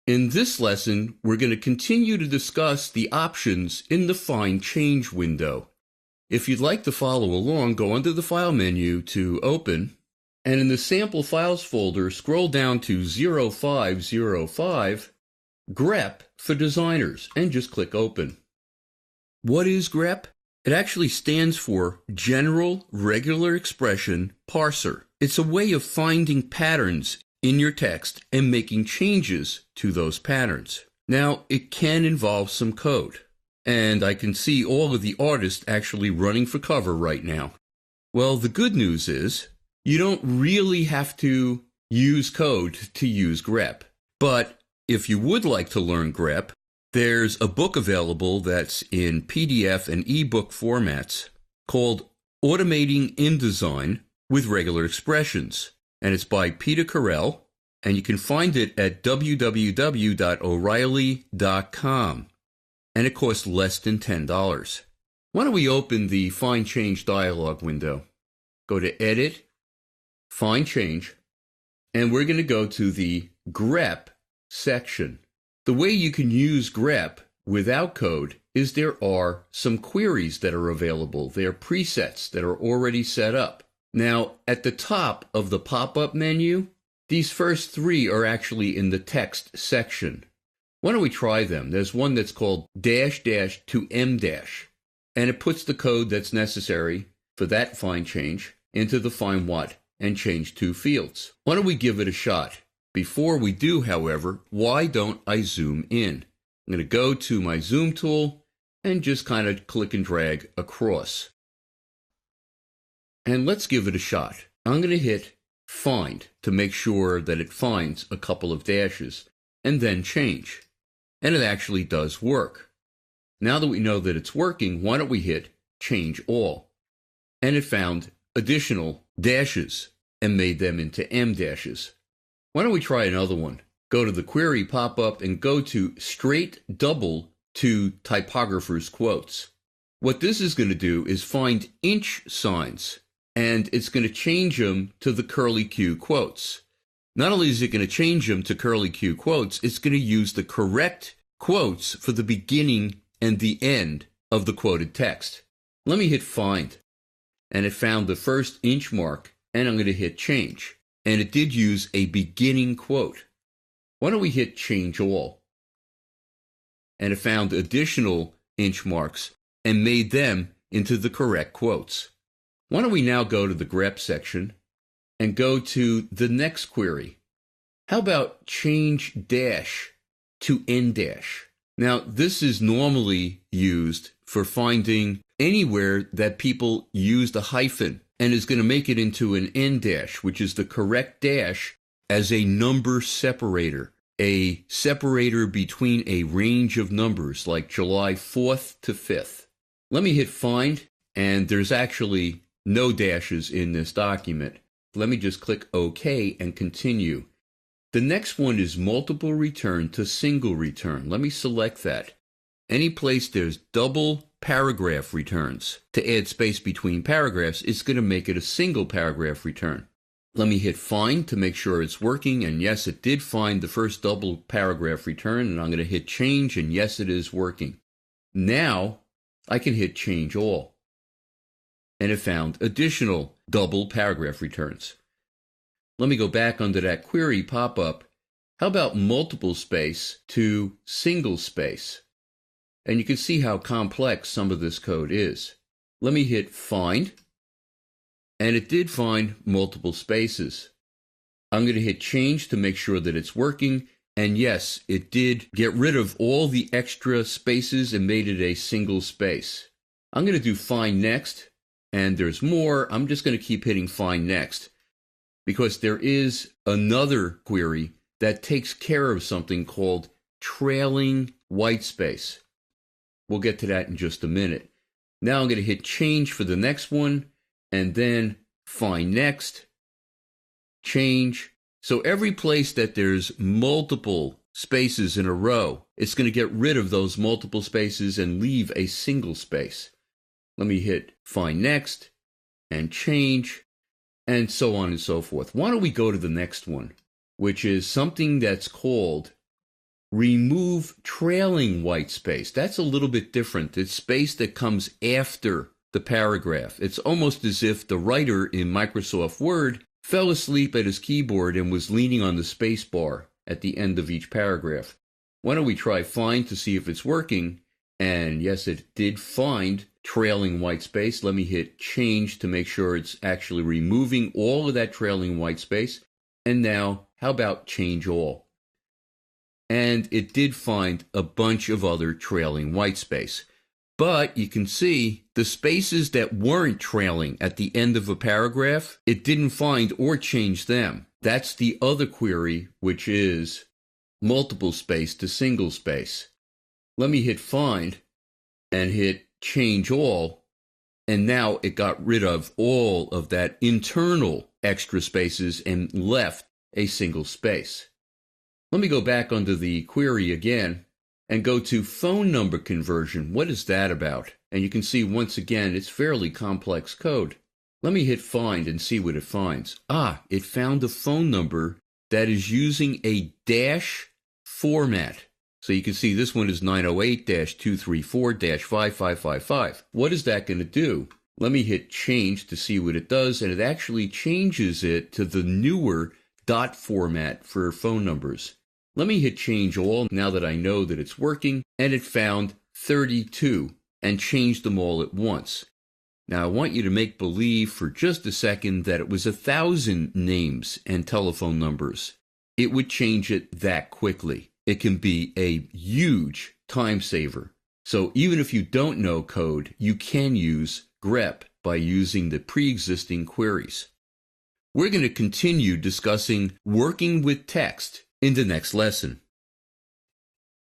In this lesson, we're going to continue to discuss the options in the Find Change window. If you'd like to follow along, go under the File menu to Open, and in the Sample Files folder, scroll down to 0505, GREP for Designers, and just click Open. What is GREP? It actually stands for General Regular Expression Parser. It's a way of finding patterns in your text and making changes to those patterns. Now, it can involve some code, and I can see all of the artists actually running for cover right now. Well, the good news is you don't really have to use code to use GREP, but if you would like to learn GREP, there's a book available that's in PDF and ebook formats called Automating InDesign with Regular Expressions, and it's by Peter Carell, and you can find it at www.o'reilly.com, and it costs less than $10. Why don't we open the Find Change dialog window? Go to Edit, Find Change, and we're going to go to the GREP section. The way you can use GREP without code is there are some queries that are available. They're presets that are already set up. Now, at the top of the pop-up menu, these first three are actually in the text section. Why don't we try them? There's one that's called dash dash to M dash, and it puts the code that's necessary for that find change into the find what and change to fields. Why don't we give it a shot? Before we do, however, why don't I zoom in? I'm going to go to my zoom tool and just kind of click and drag across. And let's give it a shot. I'm going to hit Find to make sure that it finds a couple of dashes, and then Change. And it actually does work. Now that we know that it's working, why don't we hit Change All? And it found additional dashes and made them into M dashes. Why don't we try another one? Go to the query pop-up and go to Straight Double to Typographer's Quotes. What this is going to do is find inch signs, and it's going to change them to the curly Q quotes. Not only is it going to change them to curly Q quotes, it's going to use the correct quotes for the beginning and the end of the quoted text. Let me hit Find, and it found the first inch mark, and I'm going to hit Change. And it did use a beginning quote. Why don't we hit Change All? And it found additional inch marks and made them into the correct quotes. Why don't we now go to the GREP section and go to the next query? How about change dash to N dash? Now, this is normally used for finding anywhere that people used a hyphen, and is going to make it into an N dash, which is the correct dash as a number separator, a separator between a range of numbers like July 4th to 5th. Let me hit Find, and there's actually no dashes in this document. Let me just click OK and continue. The next one is multiple return to single return. Let me select that. Any place there's double paragraph returns to add space between paragraphs, it's going to make it a single paragraph return. Let me hit Find to make sure it's working, and yes, it did find the first double paragraph return, and I'm going to hit Change, and yes, it is working. Now I can hit Change All, and it found additional double paragraph returns. Let me go back under that query pop-up. How about multiple space to single space? And you can see how complex some of this code is. Let me hit Find, and it did find multiple spaces. I'm going to hit Change to make sure that it's working, and yes, it did get rid of all the extra spaces and made it a single space. I'm going to do Find Next, and there's more. I'm just going to keep hitting Find Next, because there is another query that takes care of something called trailing white space. We'll get to that in just a minute. Now I'm going to hit Change for the next one, and then Find Next, Change. So every place that there's multiple spaces in a row, it's going to get rid of those multiple spaces and leave a single space. Let me hit Find Next and Change, and so on and so forth. Why don't we go to the next one, which is something that's called remove trailing white space. That's a little bit different. It's space that comes after the paragraph. It's almost as if the writer in Microsoft Word fell asleep at his keyboard and was leaning on the space bar at the end of each paragraph. Why don't we try find to see if it's working? And yes, it did find trailing white space. Let me hit change to make sure it's actually removing all of that trailing white space. And now, how about change all? And it did find a bunch of other trailing white space. But you can see the spaces that weren't trailing at the end of a paragraph, it didn't find or change them. That's the other query, which is multiple space to single space. Let me hit find and hit change all, and now it got rid of all of that internal extra spaces and left a single space. Let me go back under the query again and go to phone number conversion. What is that about? And you can see once again it's fairly complex code. Let me hit find and see what it finds. It found a phone number that is using a dash format. So you can see this one is 908-234-5555. What is that going to do? Let me hit change to see what it does, and it actually changes it to the newer dot format for phone numbers. Let me hit change all now that I know that it's working, and it found 32 and changed them all at once. Now I want you to make believe for just a second that it was 1,000 names and telephone numbers. It would change it that quickly. It can be a huge time saver. So even if you don't know code, you can use GREP by using the pre-existing queries. We're going to continue discussing working with text in the next lesson.